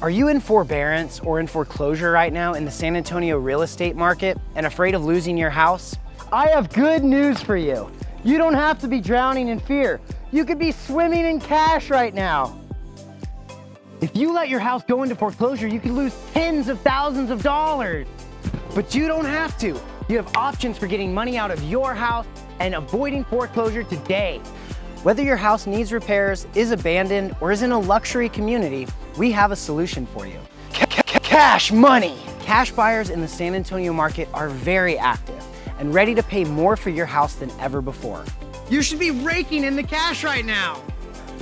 Are you in forbearance or in foreclosure right now in the San Antonio real estate market and afraid of losing your house? I have good news for you. You don't have to be drowning in fear. You could be swimming in cash right now. If you let your house go into foreclosure, you could lose tens of thousands of dollars. But you don't have to. You have options for getting money out of your house and avoiding foreclosure today. Whether your house needs repairs, is abandoned, or is in a luxury community, we have a solution for you. Cash money! Cash buyers in the San Antonio market are very active and ready to pay more for your house than ever before. You should be raking in the cash right now.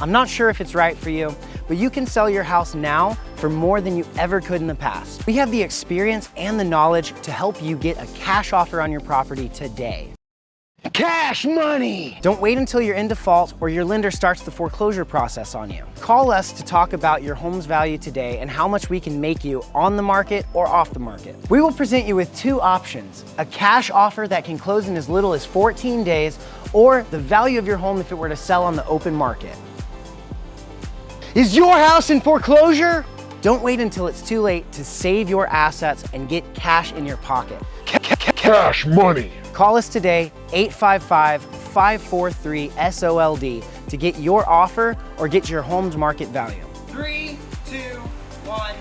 I'm not sure if it's right for you, but you can sell your house now for more than you ever could in the past. We have the experience and the knowledge to help you get a cash offer on your property today. Cash money! Don't wait until you're in default or your lender starts the foreclosure process on you. Call us to talk about your home's value today and how much we can make you on the market or off the market. We will present you with two options: a cash offer that can close in as little as 14 days, or the value of your home if it were to sell on the open market. Is your house in foreclosure? Don't wait until it's too late to save your assets and get cash in your pocket. Cash money! Call us today, 855-543-SOLD, to get your offer or get your home's market value. 3, 2, 1.